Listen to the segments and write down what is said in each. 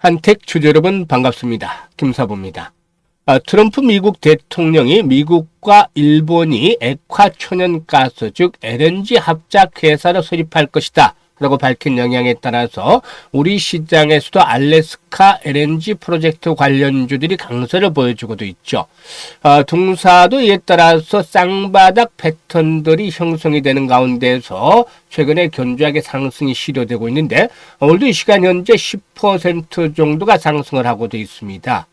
한택 주주 여러분 반갑습니다. 김사부입니다. 트럼프 미국 대통령이 미국과 일본이 액화 천연가스 즉 LNG 합작 회사를 설립할 것이다 라고 밝힌 영향에 따라서 우리 시장에서도 알래스카 LNG 프로젝트 관련주들이 강세를 보여주고도 있죠. 동사도 이에 따라서 쌍바닥 패턴들이 형성이 되는 가운데서 최근에 견조하게 상승이 시도되고 있는데 오늘도 이 시간 현재 10% 정도가 상승을 하고도 있습니다.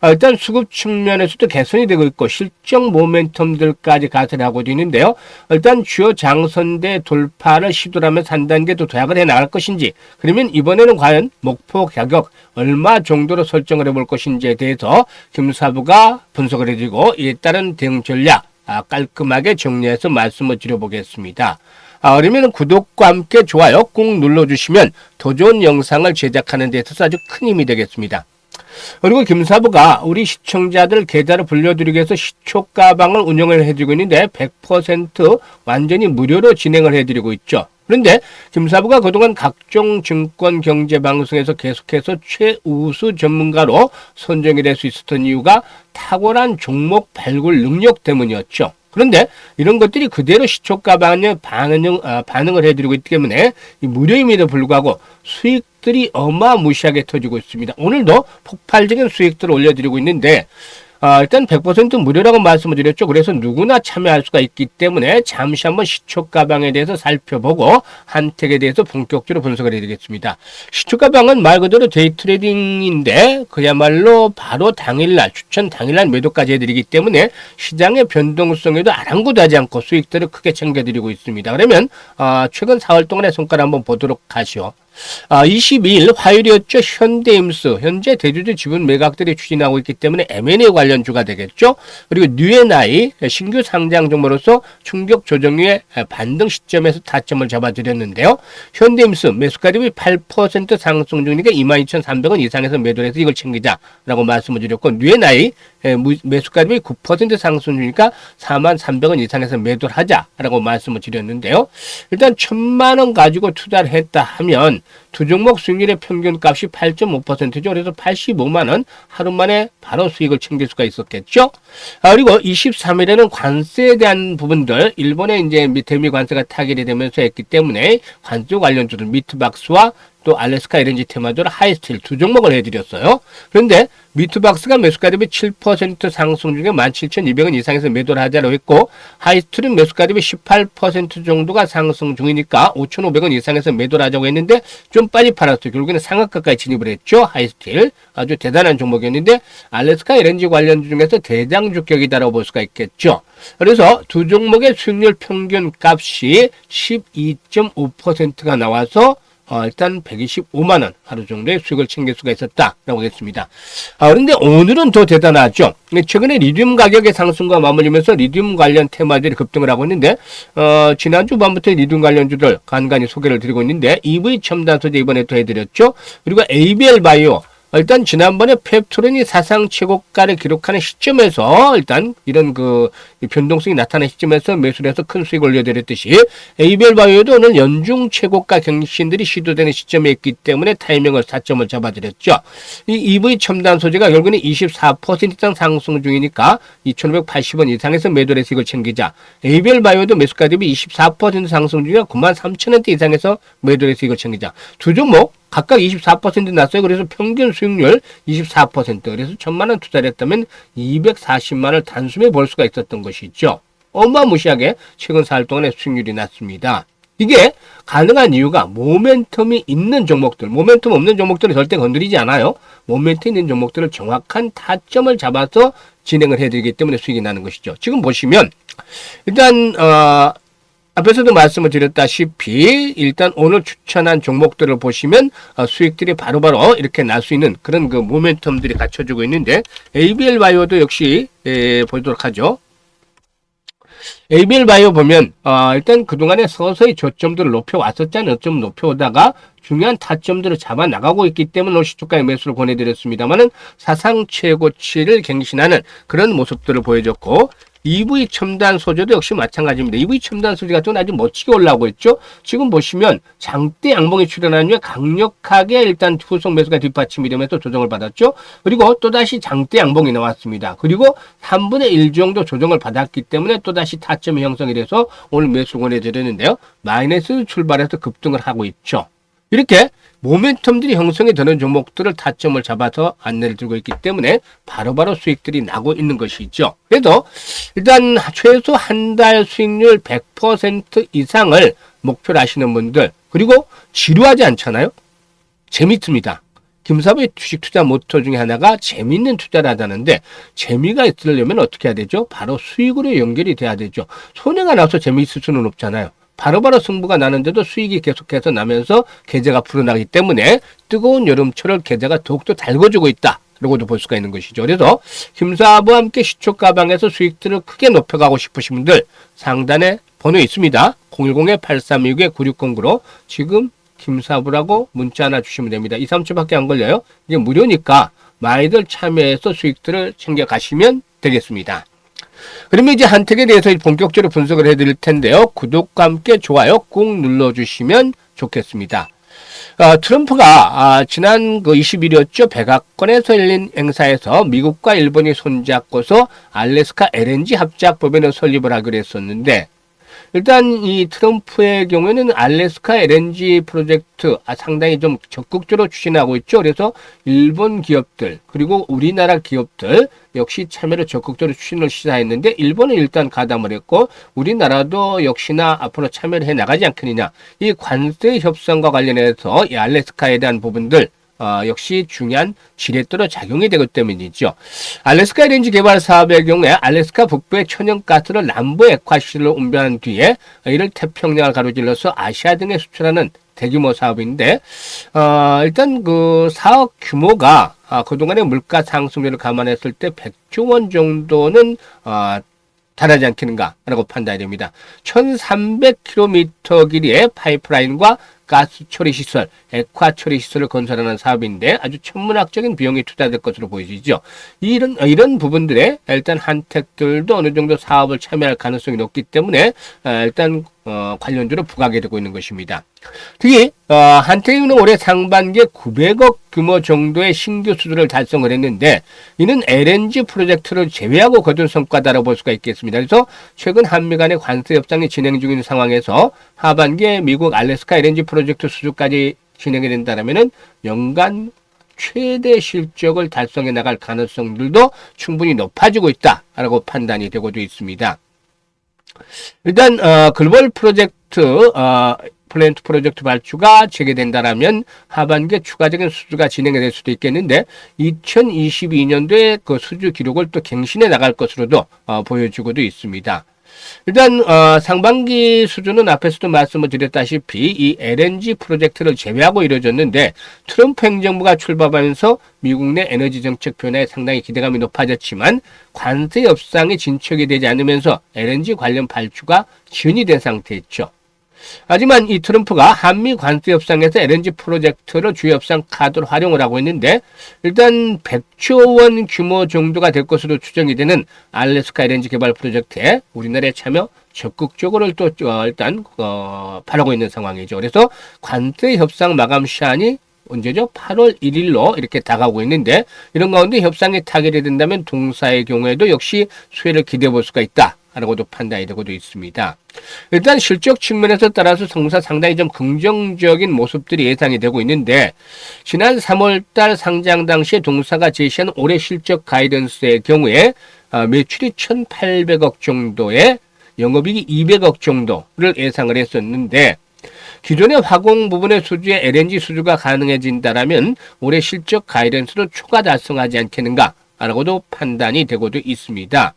일단 수급 측면에서도 개선이 되고 있고 실적 모멘텀들까지 가세를 하고도 있는데요. 일단 주요 장선대 돌파를 시도하면서 한 단계 더 도약을 해나갈 것인지, 그러면 이번에는 과연 목표 가격 얼마 정도로 설정을 해볼 것인지에 대해서 김사부가 분석을 해주고 이에 따른 대응 전략 깔끔하게 정리해서 말씀을 드려보겠습니다. 그러면 구독과 함께 좋아요 꾹 눌러주시면 더 좋은 영상을 제작하는 데 있어서 아주 큰 힘이 되겠습니다. 그리고 김사부가 우리 시청자들 계좌를 불려드리기 위해서 시초가방을 운영을 해주고 있는데 100% 완전히 무료로 진행을 해드리고 있죠. 그런데 김사부가 그동안 각종 증권 경제 방송에서 계속해서 최우수 전문가로 선정이 될 수 있었던 이유가 탁월한 종목 발굴 능력 때문이었죠. 그런데 이런 것들이 그대로 시초가방에 반응을 해드리고 있기 때문에 이 무료임에도 불구하고 수익들이 어마무시하게 터지고 있습니다. 오늘도 폭발적인 수익들을 올려드리고 있는데 일단 100% 무료라고 말씀을 드렸죠. 그래서 누구나 참여할 수가 있기 때문에 잠시 한번 시초가방에 대해서 살펴보고 한택에 대해서 본격적으로 분석을 해드리겠습니다. 시초가방은 말 그대로 데이 트레이딩인데 그야말로 바로 당일날 추천 당일날 매도까지 해드리기 때문에 시장의 변동성에도 아랑곳하지 않고 수익들을 크게 챙겨드리고 있습니다. 그러면 최근 4월 동안의 성과를 한번 보도록 하시오. 22일 화요일이었죠. 현대임스 현재 대주주 지분 매각들이 추진하고 있기 때문에 M&A 관련주가 되겠죠. 그리고 뉴엔아이 신규 상장 종목으로서 충격 조정 후에 반등 시점에서 타점을 잡아드렸는데요. 현대임스 매수가 대비 8% 상승 중이니까 22,300원 이상에서 매도를 해서 이걸 챙기자라고 말씀을 드렸고, 뉴엔아이 매수가 대비 9% 상승 중이니까 43,300원 이상에서 매도를 하자라고 말씀을 드렸는데요. 일단 1,000만원 가지고 투자를 했다 하면 두 종목 수익률의 평균 값이 8.5%죠. 그래서 85만원 하루 만에 바로 수익을 챙길 수가 있었겠죠. 그리고 23일에는 관세에 대한 부분들, 일본의 이제 대미 관세가 타결이 되면서 했기 때문에 관세 관련주들 미트박스와 또 알래스카 LNG 테마주를 하이스틸 두 종목을 해드렸어요. 그런데 미트박스가 매수가 대비 7% 상승 중에 17,200원 이상에서 매도를 하자로 했고, 하이스틸은 매수가 대비 18% 정도가 상승 중이니까 5,500원 이상에서 매도를 하자고 했는데 좀 빨리 팔았어요. 결국에는 상한가까지 진입을 했죠. 하이스틸 아주 대단한 종목이었는데 알래스카 LNG 관련주 중에서 대장주격이다라고 볼 수가 있겠죠. 그래서 두 종목의 수익률 평균 값이 12.5%가 나와서 일단 125만원 하루 정도의 수익을 챙길 수가 있었다라고 하겠습니다. 그런데 오늘은 더 대단하죠. 최근에 리튬 가격의 상승과 맞물리면서 리튬 관련 테마들이 급등을 하고 있는데 지난주 밤부터 리튬 관련주들 간간히 소개를 드리고 있는데 EV 첨단 소재 이번에 또 해드렸죠. 그리고 ABL 바이오 일단 지난번에 펩토론이 사상 최고가를 기록하는 시점에서 일단 이런 변동성이 나타난 시점에서 매수를 해서 큰 수익을 올려드렸듯이 ABL 바이오도 오늘 연중 최고가 경신들이 시도되는 시점에 있기 때문에 타이밍을 4점을 잡아드렸죠. 이 EV 첨단 소재가 결국에는 24% 이상 상승 중이니까 2,580원 이상에서 매도를 해서 이걸 챙기자. ABL 바이오도 매수가 대비 24% 상승 중이라 93,000원대 이상에서 매도를 해서 이걸 챙기자. 두 종목 각각 24% 났어요. 그래서 평균 수익률 24%. 그래서 1,000만원 투자를 했다면 240만원을 단숨에 벌 수가 있었던 것이죠. 어마무시하게 최근 4일 동안에 수익률이 났습니다. 이게 가능한 이유가 모멘텀이 있는 종목들, 모멘텀 없는 종목들은 절대 건드리지 않아요. 모멘텀 있는 종목들을 정확한 타점을 잡아서 진행을 해드리기 때문에 수익이 나는 것이죠. 지금 보시면 일단 앞에서도 말씀을 드렸다시피 일단 오늘 추천한 종목들을 보시면 수익들이 바로바로 이렇게 날 수 있는 그런 모멘텀들이 갖춰지고 있는데 ABL 바이오도 역시 보도록 하죠. ABL 바이오 보면 일단 그동안에 서서히 저점들을 높여왔었잖아요. 좀 높여오다가 중요한 타점들을 잡아 나가고 있기 때문에 오늘 시초가의 매수를 권해드렸습니다만은 사상 최고치를 갱신하는 그런 모습들을 보여줬고, EV 첨단 소재도 역시 마찬가지입니다. EV 첨단 소재 같은 건 아주 멋지게 올라오고 있죠. 지금 보시면 장대 양봉이 출현한 후에 강력하게 일단 후속 매수가 뒷받침이 되면서 조정을 받았죠. 그리고 또다시 장대 양봉이 나왔습니다. 그리고 3분의 1 정도 조정을 받았기 때문에 또다시 타점이 형성이 돼서 오늘 매수 권해드렸는데요. 마이너스 출발해서 급등을 하고 있죠. 이렇게 모멘텀들이 형성이 되는 종목들을 타점을 잡아서 안내를 드리고 있기 때문에 바로바로 수익들이 나고 있는 것이죠. 그래서 일단 최소 한 달 수익률 100% 이상을 목표로 하시는 분들, 그리고 지루하지 않잖아요. 재밌습니다. 김사부의 주식 투자 모토 중에 하나가 재밌는 투자를 하자는데, 재미가 있으려면 어떻게 해야 되죠? 바로 수익으로 연결이 돼야 되죠. 손해가 나서 재미있을 수는 없잖아요. 바로바로 승부가 나는데도 수익이 계속해서 나면서 계좌가 불어나기 때문에 뜨거운 여름철을 계좌가 더욱더 달궈주고 있다, 라고도 볼 수가 있는 것이죠. 그래서 김사부와 함께 시초가방에서 수익들을 크게 높여가고 싶으신 분들, 상단에 번호 있습니다. 010-8329-9609로 지금 김사부라고 문자 하나 주시면 됩니다. 2, 3초밖에 안 걸려요. 이게 무료니까 많이들 참여해서 수익들을 챙겨가시면 되겠습니다. 그러면 이제 한택에 대해서 본격적으로 분석을 해드릴 텐데요. 구독과 함께 좋아요 꾹 눌러주시면 좋겠습니다. 트럼프가 지난 20일이었죠. 백악관에서 열린 행사에서 미국과 일본이 손잡고서 알래스카 LNG 합작 법인을 설립을 하기로 했었는데, 일단 이 트럼프의 경우에는 알래스카 LNG 프로젝트 상당히 좀 적극적으로 추진하고 있죠. 그래서 일본 기업들 그리고 우리나라 기업들 역시 참여를 적극적으로 추진을 시사했는데, 일본은 일단 가담을 했고 우리나라도 역시나 앞으로 참여를 해 나가지 않겠느냐. 이 관세 협상과 관련해서 이 알래스카에 대한 부분들 역시 중요한 지렛대로 작용이 되기 때문이죠. 알래스카 LNG 개발 사업의 경우에 알래스카 북부의 천연가스를 남부 액화시설로 운반한 뒤에 이를 태평양을 가로질러서 아시아 등에 수출하는 대규모 사업인데, 일단 그 사업 규모가 그동안의 물가 상승률을 감안했을 때 100조 원 정도는 달하지 않겠는가라고 판단이 됩니다. 1300km 길이의 파이프라인과 가스 처리 시설, 액화 처리 시설을 건설하는 사업인데 아주 천문학적인 비용이 투자될 것으로 보여지죠. 이런 부분들에 일단 한택들도 어느 정도 사업을 참여할 가능성이 높기 때문에 일단 관련주로 부각이 되고 있는 것입니다. 특히 한택은 올해 상반기에 900억 규모 정도의 신규 수주를 달성을 했는데, 이는 LNG 프로젝트를 제외하고 거둔 성과다라고 볼 수가 있겠습니다. 그래서 최근 한미 간의 관세 협상이 진행 중인 상황에서 하반기에 미국 알래스카 LNG 프로젝트 수주까지 진행이 된다면 연간 최대 실적을 달성해 나갈 가능성들도 충분히 높아지고 있다라고 판단이 되고도 있습니다. 일단 글로벌 프로젝트 플랜트 프로젝트 발주가 재개된다라면 하반기에 추가적인 수주가 진행이 될 수도 있겠는데, 2022년도에 그 수주 기록을 또 갱신해 나갈 것으로도 보여지고도 있습니다. 일단 상반기 수주는 앞에서도 말씀을 드렸다시피 이 LNG 프로젝트를 제외하고 이루어졌는데, 트럼프 행정부가 출범하면서 미국 내 에너지 정책 변화에 상당히 기대감이 높아졌지만 관세 협상이 진척이 되지 않으면서 LNG 관련 발주가 지연이 된 상태였죠. 하지만 이 트럼프가 한미 관세 협상에서 LNG 프로젝트를 주요 협상 카드로 활용을 하고 있는데, 일단 100조 원 규모 정도가 될 것으로 추정이 되는 알래스카 LNG 개발 프로젝트에 우리나라의 참여 적극적으로 또 일단 바라고 있는 상황이죠. 그래서 관세 협상 마감 시한이 언제죠? 8월 1일로 이렇게 다가오고 있는데, 이런 가운데 협상이 타결이 된다면 동사의 경우에도 역시 수혜를 기대해 볼 수가 있다 라고도 판단이 되고도 있습니다. 일단 실적 측면에서 따라서 동사 상당히 좀 긍정적인 모습들이 예상이 되고 있는데, 지난 3월달 상장 당시에 동사가 제시한 올해 실적 가이던스의 경우에 매출이 1,800억 정도에 영업이익이 200억 정도를 예상을 했었는데, 기존의 화공 부분의 수주에 LNG 수주가 가능해진다라면 올해 실적 가이던스를 초과 달성하지 않겠는가라고도 판단이 되고도 있습니다.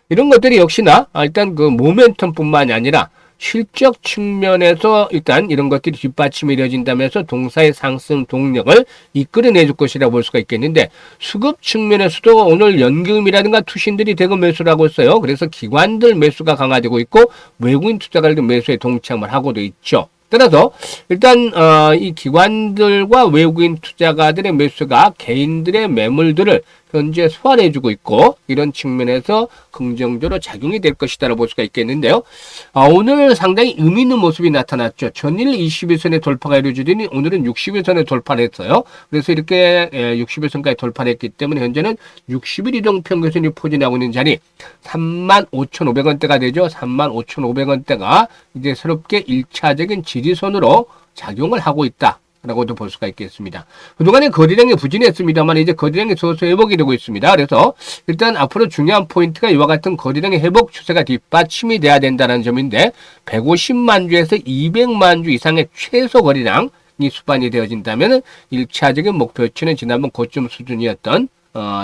이런 것들이 역시나 일단 그 모멘텀뿐만이 아니라 실적 측면에서 일단 이런 것들이 뒷받침이 되어진다면서 동사의 상승 동력을 이끌어내줄 것이라고 볼 수가 있겠는데, 수급 측면에서도 오늘 연금이라든가 투신들이 대거 매수를 하고 있어요. 그래서 기관들 매수가 강화되고 있고 외국인 투자가들 매수에 동참을 하고도 있죠. 따라서 일단 이 기관들과 외국인 투자가들의 매수가 개인들의 매물들을 현재 소환해주고 있고 이런 측면에서 긍정적으로 작용이 될 것이다라고 볼 수가 있겠는데요. 오늘 상당히 의미 있는 모습이 나타났죠. 전일 21선의 돌파가 이루어지더니 오늘은 61선에 돌파를 했어요. 그래서 이렇게 61선까지 돌파를 했기 때문에 현재는 60일 이동평균선이 포진하고 있는 자리 35,500원대가 되죠. 35,500원대가 이제 새롭게 1차적인 지지선으로 작용을 하고 있다. 라고도 볼 수가 있겠습니다. 그동안에 거래량이 부진했습니다만 이제 거래량이 서서 회복이 되고 있습니다. 그래서 일단 앞으로 중요한 포인트가 이와 같은 거래량의 회복 추세가 뒷받침이 돼야 된다는 점인데 150만 주에서 200만 주 이상의 최소 거래량이 수반이 되어진다면 1차적인 목표치는 지난번 고점 수준이었던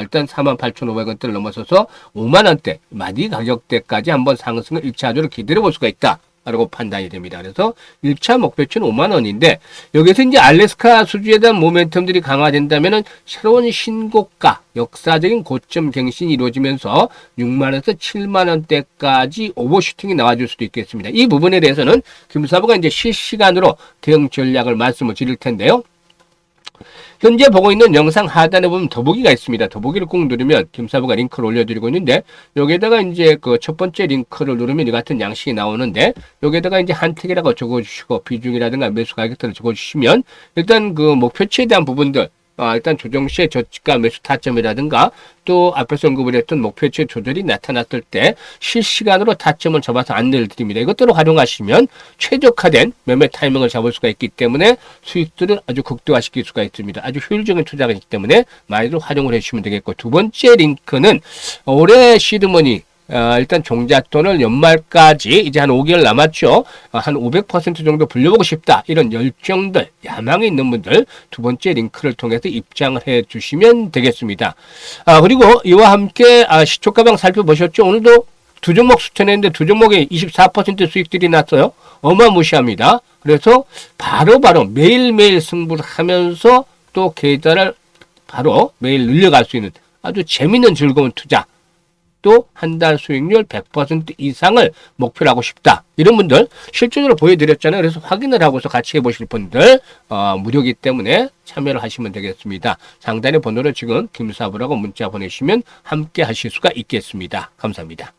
일단 48,500원대를 넘어서서 5만원대, 마디 가격대까지 한번 상승을 1차적으로 기다려 볼 수가 있다. 라고 판단이 됩니다. 그래서 1차 목표치는 5만원인데, 여기서 이제 알래스카 수주에 대한 모멘텀들이 강화된다면은 새로운 신고가, 역사적인 고점 갱신이 이루어지면서 6만원에서 7만원대까지 오버슈팅이 나와줄 수도 있겠습니다. 이 부분에 대해서는 김사부가 이제 실시간으로 대응 전략을 말씀을 드릴 텐데요. 현재 보고 있는 영상 하단에 보면 더보기가 있습니다. 더보기를 꾹 누르면 김사부가 링크를 올려드리고 있는데 여기에다가 이제 그 첫 번째 링크를 누르면 이 같은 양식이 나오는데 여기에다가 이제 한택이라고 적어주시고 비중이라든가 매수 가격대를 적어주시면 일단 그 목표치에 대한 부분들 일단 조정 시에 저가 매수 타점이라든가 또 앞에서 언급을 했던 목표치 조절이 나타났을 때 실시간으로 타점을 잡아서 안내를 드립니다. 이것들을 활용하시면 최적화된 매매 타이밍을 잡을 수가 있기 때문에 수익들을 아주 극대화시킬 수가 있습니다. 아주 효율적인 투자가 있기 때문에 많이들 활용을 해주시면 되겠고, 두 번째 링크는 올해 시드머니 일단 종잣돈을 연말까지 이제 한 5개월 남았죠. 한 500% 정도 불려보고 싶다. 이런 열정들, 야망이 있는 분들 두 번째 링크를 통해서 입장을 해 주시면 되겠습니다. 그리고 이와 함께 시초가방 살펴보셨죠? 오늘도 두 종목 추천했는데 두 종목에 24% 수익들이 났어요. 어마무시합니다. 그래서 바로바로 매일매일 승부를 하면서 또 계좌를 바로 매일 늘려갈 수 있는 아주 재밌는 즐거운 투자, 또 한 달 수익률 100% 이상을 목표로 하고 싶다. 이런 분들 실제로 보여드렸잖아요. 그래서 확인을 하고서 같이 해보실 분들 무료이기 때문에 참여를 하시면 되겠습니다. 상단의 번호로 지금 김사부라고 문자 보내시면 함께 하실 수가 있겠습니다. 감사합니다.